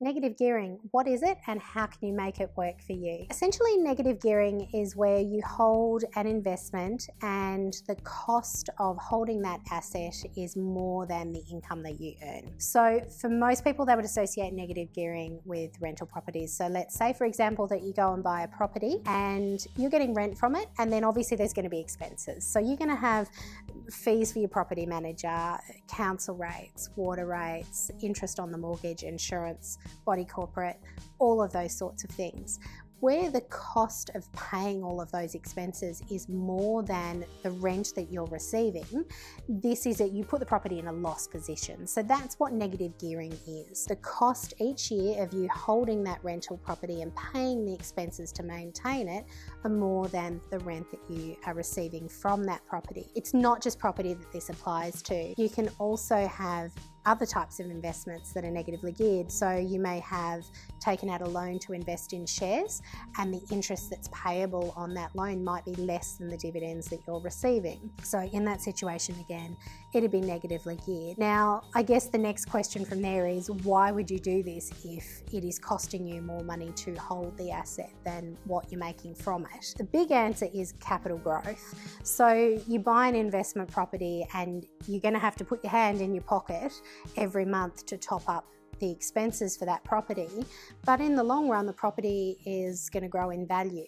Negative gearing, what is it and how can you make it work for you? Essentially, negative gearing is where you hold an investment and the cost of holding that asset is more than the income that you earn. So for most people, they would associate negative gearing with rental properties. So let's say, for example, that you go and buy a property and you're getting rent from it, and then obviously there's going to be expenses. So you're going to have fees for your property manager, council rates, water rates, interest on the mortgage, insurance, body corporate, all of those sorts of things. Where the cost of paying all of those expenses is more than the rent that you're receiving, this is it, you put the property in a loss position. So that's what negative gearing is. The cost each year of you holding that rental property and paying the expenses to maintain it are more than the rent that you are receiving from that property. It's not just property that this applies to. You can also have other types of investments that are negatively geared. So you may have taken out a loan to invest in shares, and the interest that's payable on that loan might be less than the dividends that you're receiving. So in that situation, again, it'd be negatively geared. Now, I guess the next question from there is, why would you do this if it is costing you more money to hold the asset than what you're making from it? The big answer is capital growth. So you buy an investment property and you're going to have to put your hand in your pocket every month to top up the expenses for that property, but in the long run the property is going to grow in value,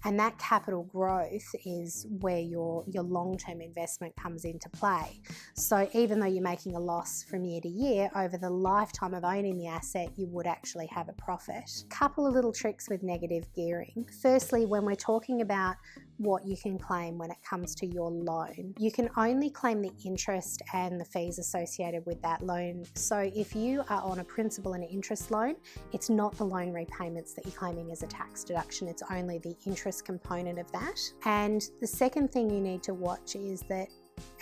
and that capital growth is where your long-term investment comes into play. So even though you're making a loss from year to year, over the lifetime of owning the asset you would actually have a profit. Couple of little tricks with negative gearing. Firstly, when we're talking about what you can claim when it comes to your loan, you can only claim the interest and the fees associated with that loan. So if you are on a principal and interest loan, it's not the loan repayments that you're claiming as a tax deduction, it's only the interest component of that. And the second thing you need to watch is that,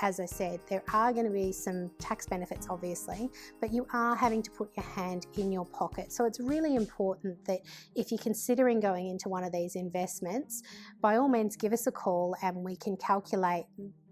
as I said, there are going to be some tax benefits obviously, but you are having to put your hand in your pocket. So it's really important that if you're considering going into one of these investments, by all means give us a call and we can calculate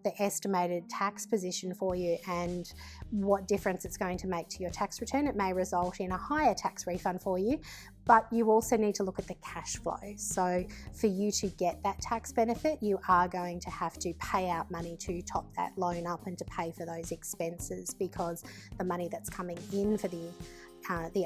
the estimated tax position for you and what difference it's going to make to your tax return. It may result in a higher tax refund for you, but you also need to look at the cash flow. So for you to get that tax benefit, you are going to have to pay out money to top that loan up and to pay for those expenses, because the money that's coming in for the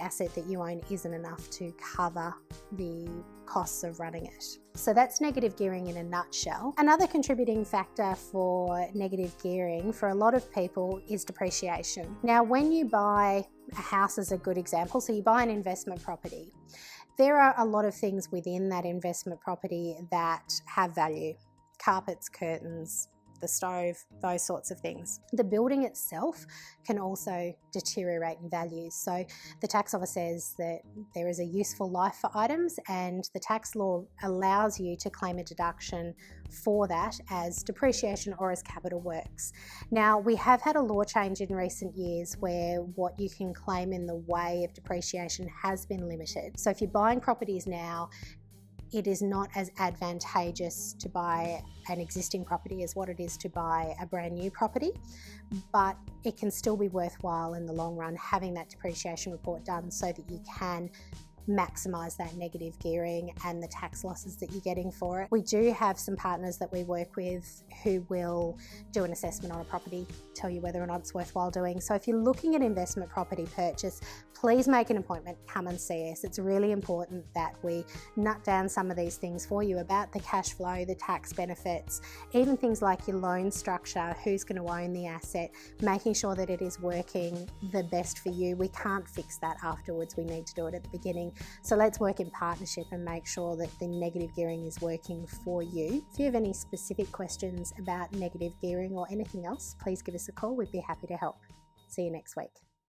asset that you own isn't enough to cover the costs of running it. So that's negative gearing in a nutshell. Another contributing factor for negative gearing for a lot of people is depreciation. Now, when you buy a house as a good example, so you buy an investment property, there are a lot of things within that investment property that have value. Carpets, curtains, the stove, those sorts of things. The building itself can also deteriorate in value. So the tax office says that there is a useful life for items, and the tax law allows you to claim a deduction for that as depreciation or as capital works. Now, we have had a law change in recent years where what you can claim in the way of depreciation has been limited. So if you're buying properties now, it is not as advantageous to buy an existing property as what it is to buy a brand new property, but it can still be worthwhile in the long run having that depreciation report done so that you can maximise that negative gearing and the tax losses that you're getting for it. We do have some partners that we work with who will do an assessment on a property, tell you whether or not it's worthwhile doing. So if you're looking at investment property purchase, please make an appointment, come and see us. It's really important that we nut down some of these things for you about the cash flow, the tax benefits, even things like your loan structure, who's going to own the asset, making sure that it is working the best for you. We can't fix that afterwards, we need to do it at the beginning. So let's work in partnership and make sure that the negative gearing is working for you. If you have any specific questions about negative gearing or anything else, please give us a call. We'd be happy to help. See you next week.